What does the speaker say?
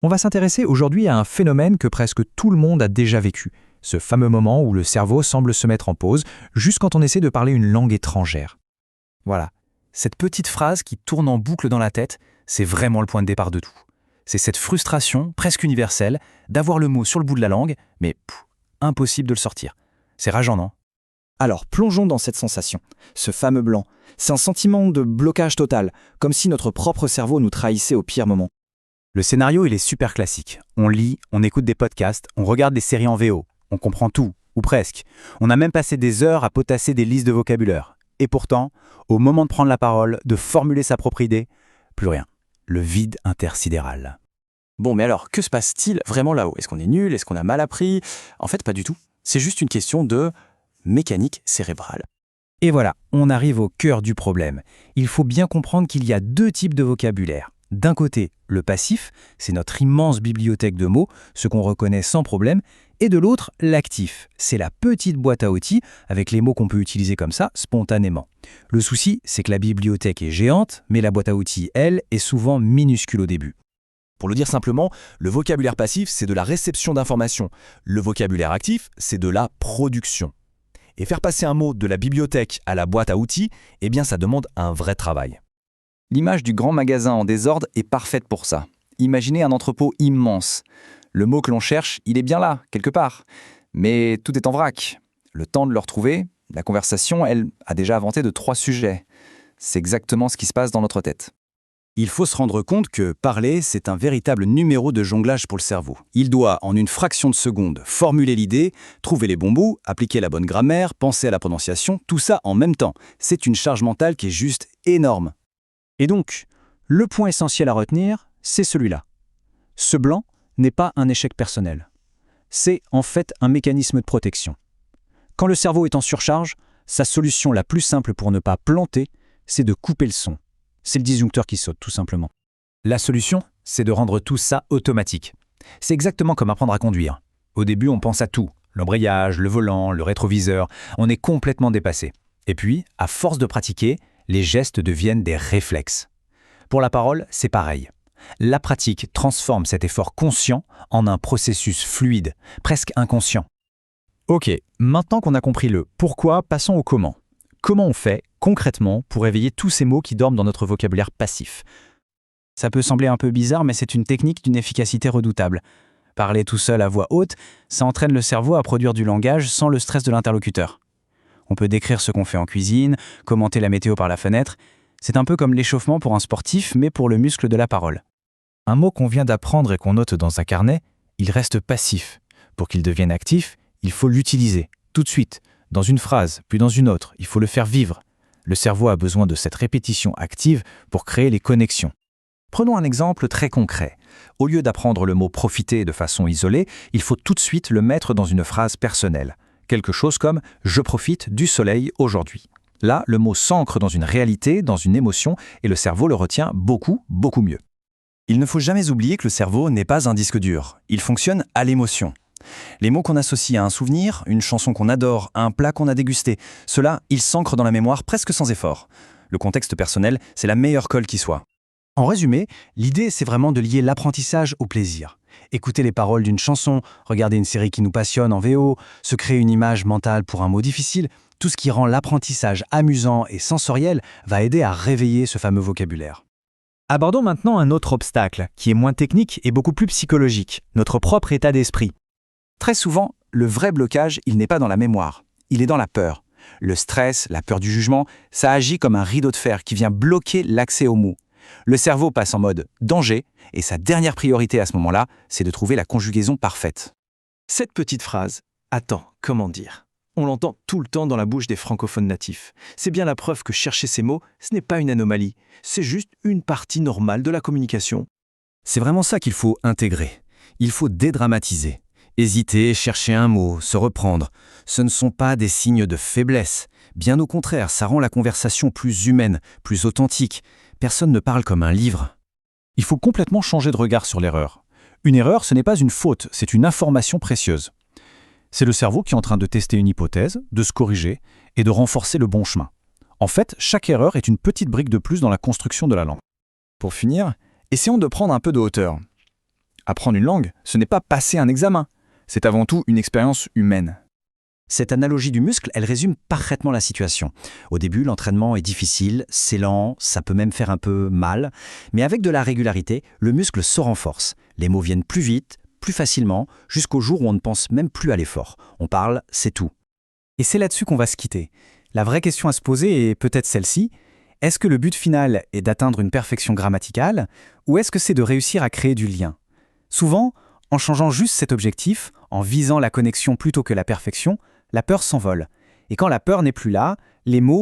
On va s'intéresser aujourd'hui à un phénomène que presque tout le monde a déjà vécu, ce fameux moment où le cerveau semble se mettre en pause, juste quand on essaie de parler une langue étrangère. Voilà, cette petite phrase qui tourne en boucle dans la tête, c'est vraiment le point de départ de tout. C'est cette frustration, presque universelle, d'avoir le mot sur le bout de la langue, mais impossible de le sortir. C'est rageant, non ? Alors plongeons dans cette sensation, ce fameux blanc. C'est un sentiment de blocage total, comme si notre propre cerveau nous trahissait au pire moment. Le scénario, il est super classique. On lit, on écoute des podcasts, on regarde des séries en VO, on comprend tout, ou presque. On a même passé des heures à potasser des listes de vocabulaire. Et pourtant, au moment de prendre la parole, de formuler sa propre idée, plus rien. Le vide intersidéral. Bon, mais alors, que se passe-t-il vraiment là-haut ? Est-ce qu'on est nul ? Est-ce qu'on a mal appris ? En fait, pas du tout. C'est juste une question de mécanique cérébrale. Et voilà, on arrive au cœur du problème. Il faut bien comprendre qu'il y a deux types de vocabulaire. D'un côté, le passif, c'est notre immense bibliothèque de mots, ce qu'on reconnaît sans problème, et de l'autre, l'actif, c'est la petite boîte à outils avec les mots qu'on peut utiliser comme ça, spontanément. Le souci, c'est que la bibliothèque est géante, mais la boîte à outils, elle, est souvent minuscule au début. Pour le dire simplement, le vocabulaire passif, c'est de la réception d'informations. Le vocabulaire actif, c'est de la production. Et faire passer un mot de la bibliothèque à la boîte à outils, eh bien ça demande un vrai travail. L'image du grand magasin en désordre est parfaite pour ça. Imaginez un entrepôt immense. Le mot que l'on cherche, il est bien là, quelque part. Mais tout est en vrac. Le temps de le retrouver, la conversation, elle, a déjà inventé de 3 sujets. C'est exactement ce qui se passe dans notre tête. Il faut se rendre compte que parler, c'est un véritable numéro de jonglage pour le cerveau. Il doit, en une fraction de seconde, formuler l'idée, trouver les bons bouts, appliquer la bonne grammaire, penser à la prononciation, tout ça en même temps. C'est une charge mentale qui est juste énorme. Et donc, le point essentiel à retenir, c'est celui-là. Ce blanc n'est pas un échec personnel. C'est en fait un mécanisme de protection. Quand le cerveau est en surcharge, sa solution la plus simple pour ne pas planter, c'est de couper le son. C'est le disjoncteur qui saute, tout simplement. La solution, c'est de rendre tout ça automatique. C'est exactement comme apprendre à conduire. Au début, on pense à tout. L'embrayage, le volant, le rétroviseur. On est complètement dépassé. Et puis, à force de pratiquer, les gestes deviennent des réflexes. Pour la parole, c'est pareil. La pratique transforme cet effort conscient en un processus fluide, presque inconscient. Ok, maintenant qu'on a compris le pourquoi, passons au comment. Comment on fait, concrètement, pour éveiller tous ces mots qui dorment dans notre vocabulaire passif ? Ça peut sembler un peu bizarre, mais c'est une technique d'une efficacité redoutable. Parler tout seul à voix haute, ça entraîne le cerveau à produire du langage sans le stress de l'interlocuteur. On peut décrire ce qu'on fait en cuisine, commenter la météo par la fenêtre. C'est un peu comme l'échauffement pour un sportif, mais pour le muscle de la parole. Un mot qu'on vient d'apprendre et qu'on note dans un carnet, il reste passif. Pour qu'il devienne actif, il faut l'utiliser, tout de suite, dans une phrase, puis dans une autre. Il faut le faire vivre. Le cerveau a besoin de cette répétition active pour créer les connexions. Prenons un exemple très concret. Au lieu d'apprendre le mot « profiter » de façon isolée, il faut tout de suite le mettre dans une phrase personnelle. Quelque chose comme « je profite du soleil aujourd'hui ». Là, le mot s'ancre dans une réalité, dans une émotion, et le cerveau le retient beaucoup, beaucoup mieux. Il ne faut jamais oublier que le cerveau n'est pas un disque dur. Il fonctionne à l'émotion. Les mots qu'on associe à un souvenir, une chanson qu'on adore, un plat qu'on a dégusté, cela, il s'ancre dans la mémoire presque sans effort. Le contexte personnel, c'est la meilleure colle qui soit. En résumé, l'idée, c'est vraiment de lier l'apprentissage au plaisir. Écouter les paroles d'une chanson, regarder une série qui nous passionne en VO, se créer une image mentale pour un mot difficile, tout ce qui rend l'apprentissage amusant et sensoriel va aider à réveiller ce fameux vocabulaire. Abordons maintenant un autre obstacle, qui est moins technique et beaucoup plus psychologique, notre propre état d'esprit. Très souvent, le vrai blocage, il n'est pas dans la mémoire, il est dans la peur. Le stress, la peur du jugement, ça agit comme un rideau de fer qui vient bloquer l'accès aux mots. Le cerveau passe en mode danger, et sa dernière priorité à ce moment-là, c'est de trouver la conjugaison parfaite. Cette petite phrase, « Attends, comment dire ?» On l'entend tout le temps dans la bouche des francophones natifs. C'est bien la preuve que chercher ces mots, ce n'est pas une anomalie, c'est juste une partie normale de la communication. C'est vraiment ça qu'il faut intégrer. Il faut dédramatiser. Hésiter, chercher un mot, se reprendre, ce ne sont pas des signes de faiblesse. Bien au contraire, ça rend la conversation plus humaine, plus authentique. Personne ne parle comme un livre. Il faut complètement changer de regard sur l'erreur. Une erreur, ce n'est pas une faute, c'est une information précieuse. C'est le cerveau qui est en train de tester une hypothèse, de se corriger et de renforcer le bon chemin. En fait, chaque erreur est une petite brique de plus dans la construction de la langue. Pour finir, essayons de prendre un peu de hauteur. Apprendre une langue, ce n'est pas passer un examen. C'est avant tout une expérience humaine. Cette analogie du muscle, elle résume parfaitement la situation. Au début, l'entraînement est difficile, c'est lent, ça peut même faire un peu mal, mais avec de la régularité, le muscle se renforce. Les mots viennent plus vite, plus facilement, jusqu'au jour où on ne pense même plus à l'effort. On parle, c'est tout. Et c'est là-dessus qu'on va se quitter. La vraie question à se poser est peut-être celle-ci. Est-ce que le but final est d'atteindre une perfection grammaticale ou est-ce que c'est de réussir à créer du lien ? Souvent, en changeant juste cet objectif, en visant la connexion plutôt que la perfection, la peur s'envole. Et quand la peur n'est plus là, les mots